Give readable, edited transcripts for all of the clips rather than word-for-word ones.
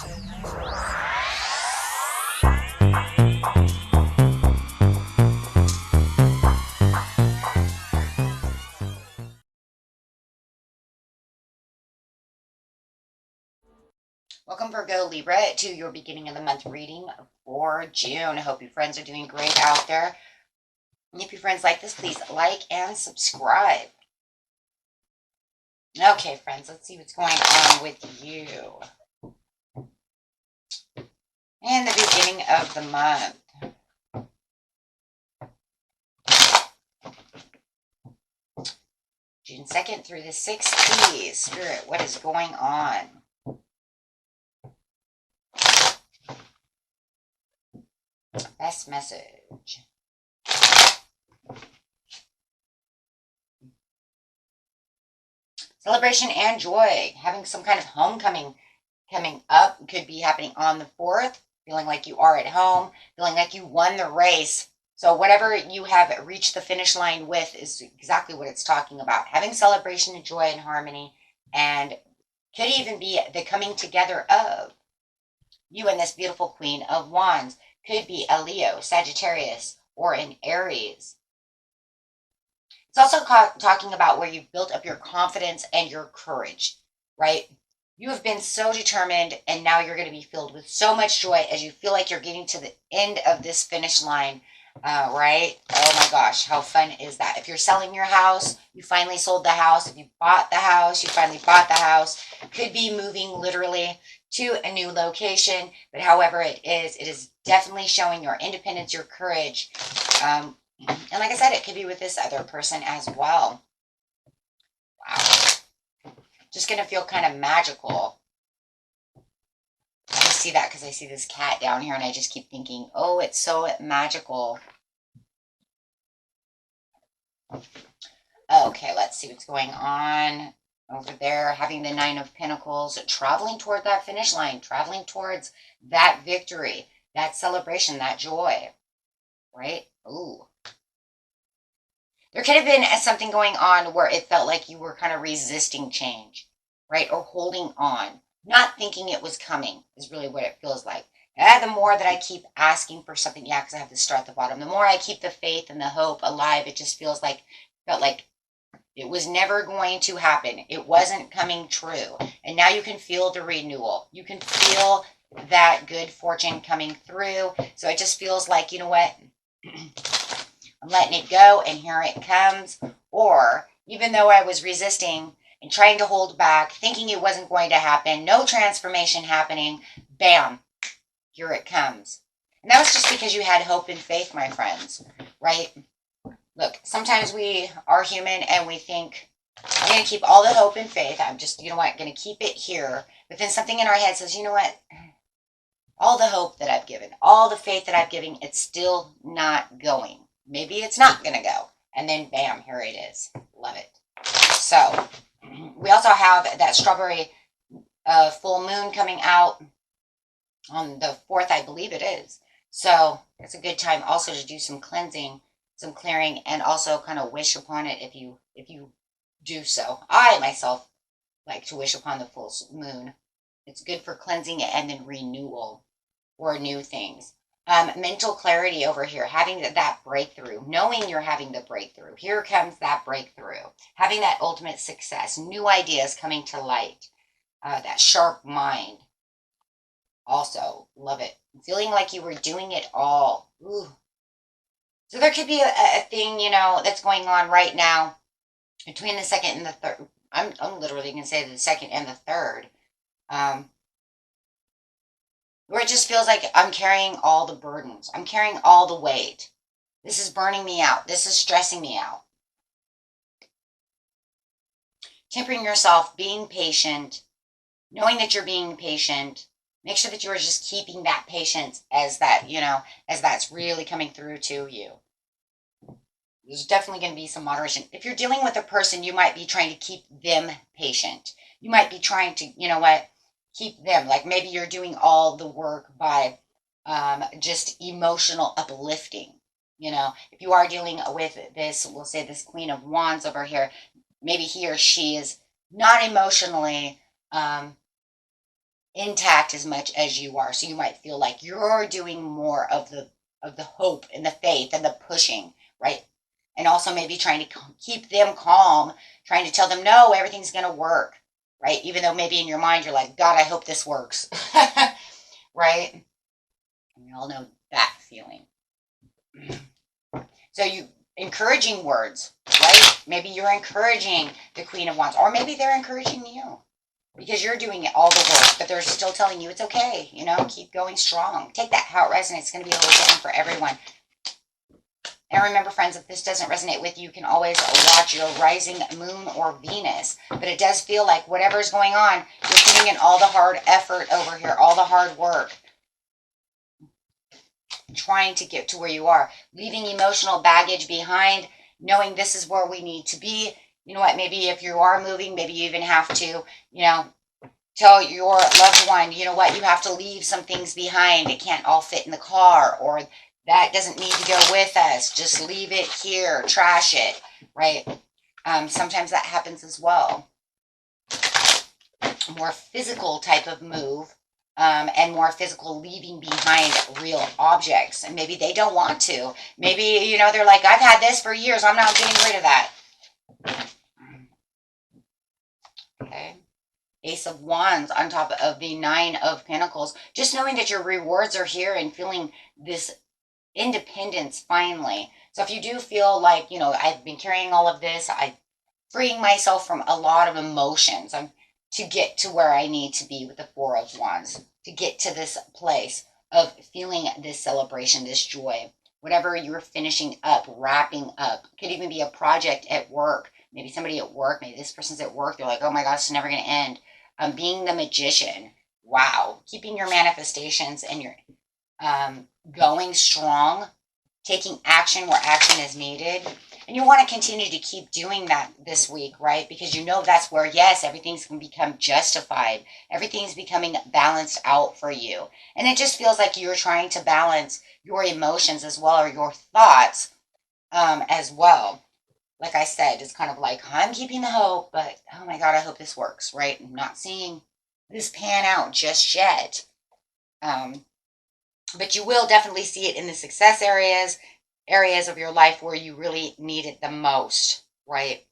Welcome, Virgo, Libra, to your beginning of the month reading for June. I hope your friends are doing great out there. And if your friends like this, please like and subscribe. Okay, friends, let's see what's going on with you. And the beginning of the month. June 2nd through the 16th. Spirit, what is going on? Best message. Celebration and joy. Having some kind of homecoming coming up. Could be happening on the 4th. Feeling like you are at home. Feeling like you won the race. So whatever you have reached the finish line with is exactly what it's talking about. Having celebration and joy and harmony. And could even be the coming together of you and this beautiful Queen of Wands. Could be a Leo, Sagittarius, or an Aries. It's also talking about where you've built up your confidence and your courage, right? You have been so determined, and now you're going to be filled with so much joy as you feel like you're getting to the end of this finish line, right? Oh my gosh, how fun is that? If you're selling your house, you finally sold the house. If you bought the house, you finally bought the house. Could be moving literally to a new location, but however it is definitely showing your independence, your courage. And like I said, it could be with this other person as well. Wow. Just going to feel kind of magical. I see that because I see this cat down here and I just keep thinking, oh, it's so magical. Okay, let's see what's going on over there. Having the 9 of Pentacles, traveling toward that finish line, traveling towards that victory, that celebration, that joy, right? Ooh. There could have been something going on where it felt like you were kind of resisting change, right? Or holding on, not thinking it was coming is really what it feels like. The more that I keep asking for something, because I have to start at the bottom, the more I keep the faith and the hope alive, it just felt like it was never going to happen. It wasn't coming true. And now you can feel the renewal. You can feel that good fortune coming through. So it just feels like, you know what? I'm letting it go and here it comes. Or even though I was resisting and trying to hold back, thinking it wasn't going to happen, no transformation happening, bam, here it comes. And that was just because you had hope and faith, my friends, right? Look, sometimes we are human and we think, I'm going to keep all the hope and faith. I'm just, you know what, going to keep it here. But then something in our head says, you know what, all the hope that I've given, all the faith that I've given, it's still not going. Maybe it's not going to go. And then bam, here it is. Love it. So we also have that strawberry full moon coming out on the 4th, I believe it is. So it's a good time also to do some cleansing, some clearing, and also kind of wish upon it if you do so. I myself like to wish upon the full moon. It's good for cleansing and then renewal or new things. Mental clarity over here, having that breakthrough, knowing you're having the breakthrough. Here comes that breakthrough, having that ultimate success, new ideas coming to light, that sharp mind. Also, love it. Feeling like you were doing it all. Ooh. So there could be a thing, that's going on right now between the 2nd and the 3rd. I'm literally going to say the 2nd and the 3rd. Where it just feels like I'm carrying all the burdens. I'm carrying all the weight. This is burning me out. This is stressing me out. Tempering yourself, being patient, knowing that you're being patient. Make sure that you're just keeping that patience as that, as that's really coming through to you. There's definitely going to be some moderation. If you're dealing with a person, you might be trying to keep them patient. You might be trying to, keep them. Like maybe you're doing all the work by just emotional uplifting. If you are dealing with this, we'll say this Queen of Wands over here, maybe he or she is not emotionally intact as much as you are. So you might feel like you're doing more of the hope and the faith and the pushing, right? And also maybe trying to keep them calm, trying to tell them, no, everything's going to work, right? Even though maybe in your mind you're like, God, I hope this works, right? And we all know that feeling. So you encouraging words, right? Maybe you're encouraging the Queen of Wands, or maybe they're encouraging you because you're doing all the work, but they're still telling you it's okay, you know, keep going strong. Take that how it resonates. It's going to be a little different for everyone. And remember, friends, if this doesn't resonate with you, you can always watch your rising moon or Venus. But it does feel like whatever's going on, you're putting in all the hard effort over here, all the hard work, trying to get to where you are, leaving emotional baggage behind, knowing this is where we need to be. You know what, maybe if you are moving, maybe you even have to, you know, tell your loved one, you know what, you have to leave some things behind. It can't all fit in the car, or that doesn't need to go with us. Just leave it here, trash it, right? Sometimes that happens as well. More physical type of move. And more physical, leaving behind real objects. And maybe they don't want to. Maybe, you know, they're like, I've had this for years. I'm not getting rid of that. Okay. Ace of Wands on top of the Nine of Pentacles. Just knowing that your rewards are here and feeling this independence finally. So if you do feel like, you know, I've been carrying all of this, I'm freeing myself from a lot of emotions. To get to where I need to be with the Four of Wands, to get to this place of feeling this celebration, this joy, whatever you're finishing up, wrapping up. It could even be a project at work. Maybe somebody at work, maybe this person's at work. They're like, oh my gosh, it's never going to end. Being the magician. Wow. Keeping your manifestations and your going strong, taking action where action is needed. And you want to continue to keep doing that this week, right? Because you know that's where, yes, everything's going to become justified. Everything's becoming balanced out for you. And it just feels like you're trying to balance your emotions as well, or your thoughts as well. Like I said, it's kind of like, I'm keeping the hope, but oh my God, I hope this works, right? I'm not seeing this pan out just yet. But you will definitely see it in the success areas of your life where you really need it the most, right?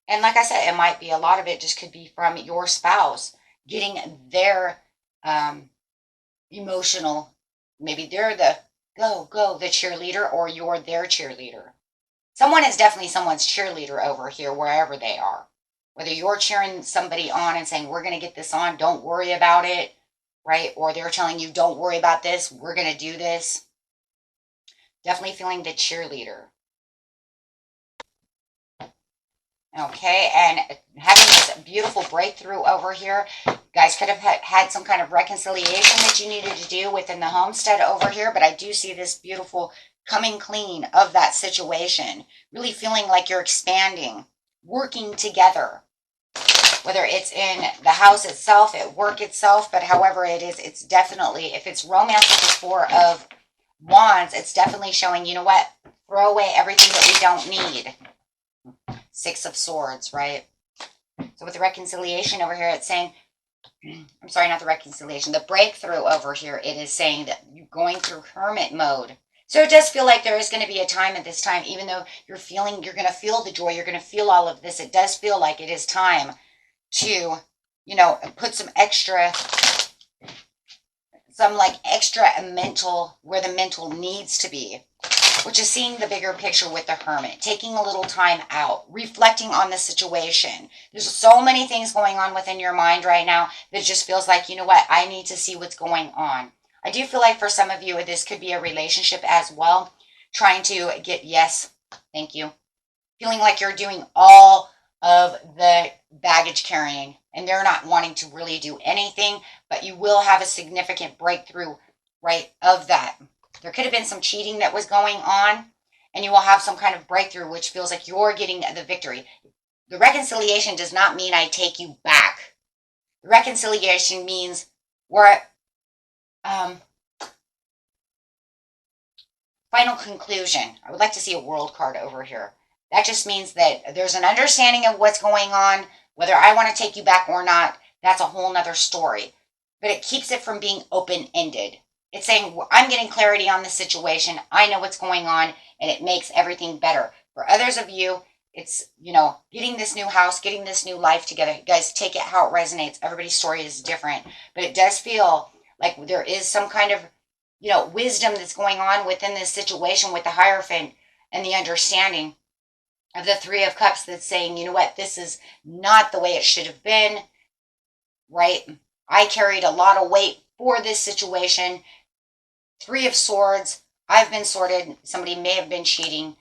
And like I said, it might be a lot of it just could be from your spouse getting their emotional, maybe they're the the cheerleader, or you're their cheerleader. Someone is definitely someone's cheerleader over here, wherever they are. Whether you're cheering somebody on and saying, we're going to get this on, don't worry about it, right? Or they're telling you, don't worry about this, we're going to do this. Definitely feeling the cheerleader. Okay, and having this beautiful breakthrough over here. You guys could have had some kind of reconciliation that you needed to do within the homestead over here, but I do see this beautiful coming clean of that situation. Really feeling like you're expanding, working together. Whether it's in the house itself, at work itself, but however it is, it's definitely, if it's romance with the Four of Wands, it's definitely showing, you know what, throw away everything that we don't need. Six of Swords, right? So with the reconciliation over here, it's saying, I'm sorry, not the reconciliation, the breakthrough over here, it is saying that you're going through hermit mode. So it does feel like there is going to be a time at this time, even though you're going to feel the joy, you're going to feel all of this, it does feel like it is time to, you know, put some extra mental, where the mental needs to be, which is seeing the bigger picture with the hermit, taking a little time out, reflecting on the situation. There's so many things going on within your mind right now that it just feels like, you know what, I need to see what's going on. I do feel like for some of you, this could be a relationship as well, trying to get, yes, thank you, feeling like you're doing all of the baggage carrying and they're not wanting to really do anything, but you will have a significant breakthrough, right, of that. There could have been some cheating that was going on, and you will have some kind of breakthrough, which feels like you're getting the victory. The reconciliation does not mean I take you back. The reconciliation means we're final conclusion. I would like to see a world card over here. That just means that there's an understanding of what's going on. Whether I want to take you back or not, that's a whole nother story. but it keeps it from being open-ended. It's saying, I'm getting clarity on the situation. I know what's going on, and it makes everything better. For others of you, it's, getting this new house, getting this new life together. You guys, take it how it resonates. Everybody's story is different, but it does feel like there is some kind of, wisdom that's going on within this situation with the Hierophant and the understanding of the Three of Cups that's saying, you know what, this is not the way it should have been, right? I carried a lot of weight for this situation. Three of Swords, I've been sorted. Somebody may have been cheating.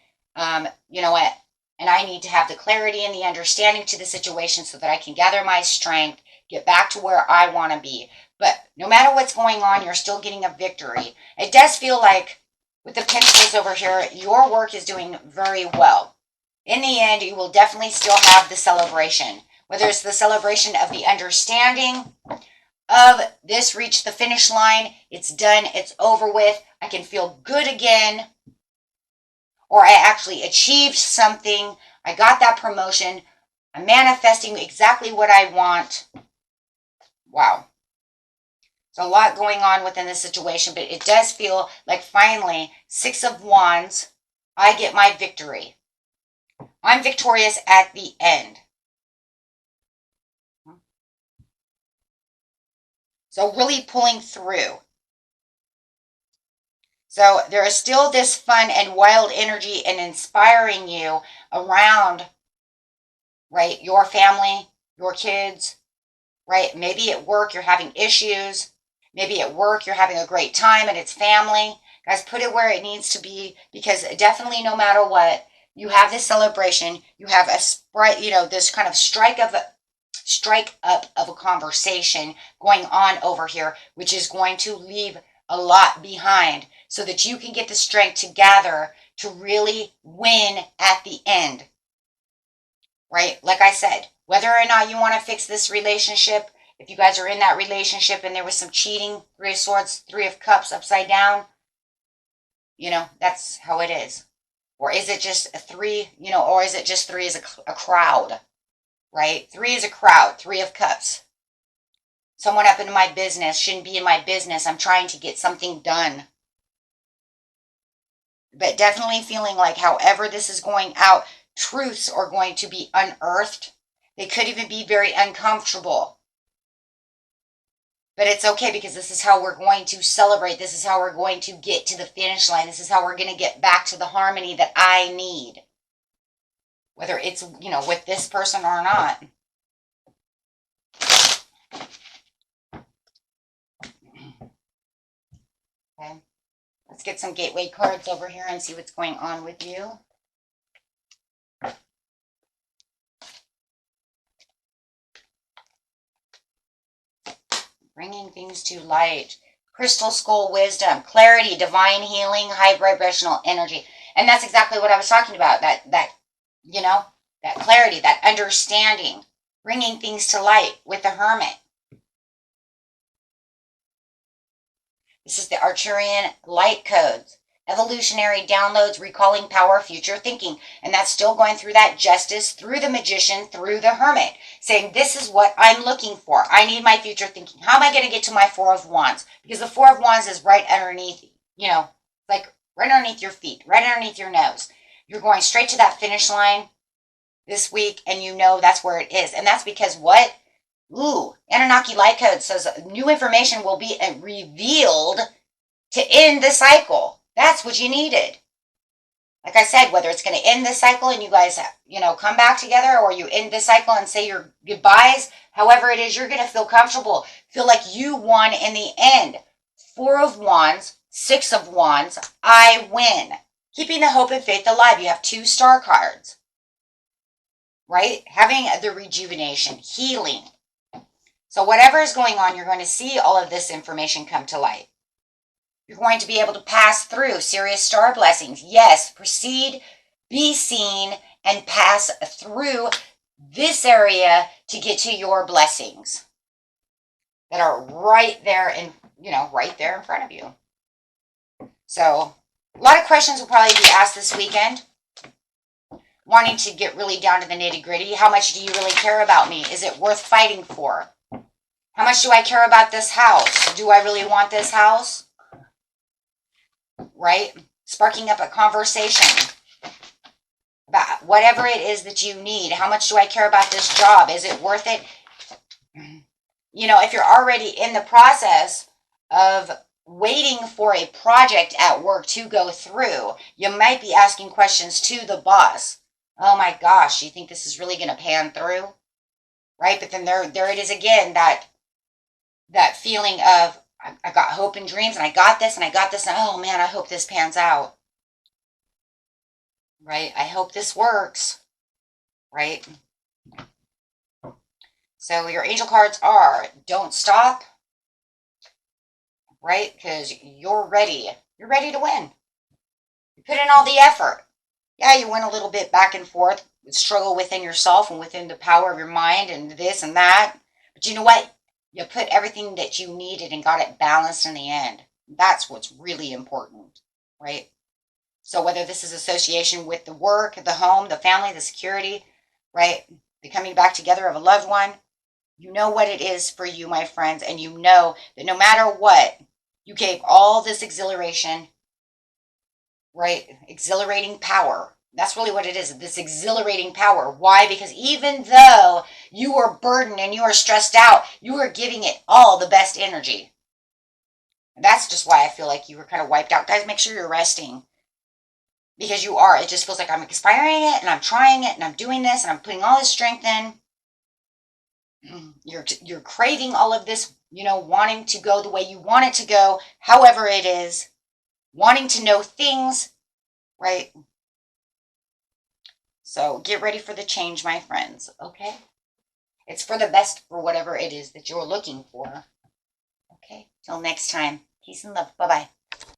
You know what? And I need to have the clarity and the understanding to the situation so that I can gather my strength, get back to where I want to be. But no matter what's going on, you're still getting a victory. It does feel like, with the Pentacles over here, your work is doing very well. In the end, you will definitely still have the celebration. Whether it's the celebration of the understanding of this reached the finish line, it's done, it's over with, I can feel good again, or I actually achieved something, I got that promotion, I'm manifesting exactly what I want. Wow. There's a lot going on within this situation, but it does feel like finally, Six of Wands, I get my victory. I'm victorious at the end. So really pulling through. So there is still this fun and wild energy and inspiring you around, right, your family, your kids, right? Maybe at work you're having issues. Maybe at work you're having a great time and it's family. Guys, put it where it needs to be, because definitely no matter what, you have this celebration. You have a sprite, this kind of strike up of a conversation going on over here, which is going to leave a lot behind so that you can get the strength to gather to really win at the end. Right? Like I said, whether or not you want to fix this relationship, if you guys are in that relationship and there was some cheating, Three of Swords, Three of Cups upside down, that's how it is. Or is it just a three, or is it just three as a crowd, right? Three is a crowd, Three of Cups. Someone up in my business shouldn't be in my business. I'm trying to get something done. But definitely feeling like however this is going out, truths are going to be unearthed. They could even be very uncomfortable. But it's okay, because this is how we're going to celebrate. This is how we're going to get to the finish line. This is how we're going to get back to the harmony that I need. Whether it's, with this person or not. Okay. Let's get some gateway cards over here and see what's going on with you. Bringing things to light. Crystal Skull Wisdom, clarity, divine healing, high vibrational energy. And that's exactly what I was talking about. That clarity, that understanding, bringing things to light with the Hermit. This is the Arcturian light codes. Evolutionary downloads, recalling power, future thinking. And that's still going through that Justice, through the Magician, through the Hermit. Saying, this is what I'm looking for. I need my future thinking. How am I going to get to my Four of Wands? Because the Four of Wands is right underneath, like right underneath your feet, right underneath your nose. You're going straight to that finish line this week, and that's where it is. And that's because what? Anunnaki light code says new information will be revealed to end the cycle. That's what you needed. Like I said, whether it's going to end this cycle and you guys, come back together, or you end this cycle and say your goodbyes, however it is, you're going to feel comfortable. Feel like you won in the end. Four of Wands, Six of Wands, I win. Keeping the hope and faith alive. You have 2 star cards. Right? Having the rejuvenation, healing. So whatever is going on, you're going to see all of this information come to light. You're going to be able to pass through serious star blessings. Yes, proceed, be seen, and pass through this area to get to your blessings that are right there right there in front of you. So a lot of questions will probably be asked this weekend. Wanting to get really down to the nitty gritty. How much do you really care about me? Is it worth fighting for? How much do I care about this house? Do I really want this house? Right? Sparking up a conversation about whatever it is that you need. How much do I care about this job? Is it worth it? You know, if you're already in the process of waiting for a project at work to go through, you might be asking questions to the boss. Oh my gosh, you think this is really going to pan through? Right? But then there it is again, that feeling of, I got hope and dreams, and I got this, and I got this, and oh man, I hope this pans out. Right? I hope this works. Right? So your angel cards are, don't stop. Right? Because you're ready. You're ready to win. You put in all the effort. Yeah, you went a little bit back and forth, struggle within yourself and within the power of your mind and this and that. But you know what? You put everything that you needed and got it balanced in the end. That's what's really important, right? So whether this is association with the work, the home, the family, the security, right? The coming back together of a loved one, you know what it is for you, my friends, and you know that no matter what, you gave all this exhilaration, right? Exhilarating power. That's really what it is, this exhilarating power. Why? Because even though you are burdened and you are stressed out, you are giving it all the best energy. And that's just why I feel like you were kind of wiped out. Guys, make sure you're resting. Because you are. It just feels like I'm expiring it, and I'm trying it, and I'm doing this, and I'm putting all this strength in. You're craving all of this, you know, wanting to go the way you want it to go, however it is, wanting to know things, right? So get ready for the change, my friends, okay? It's for the best for whatever it is that you're looking for. Okay, till next time. Peace and love. Bye-bye.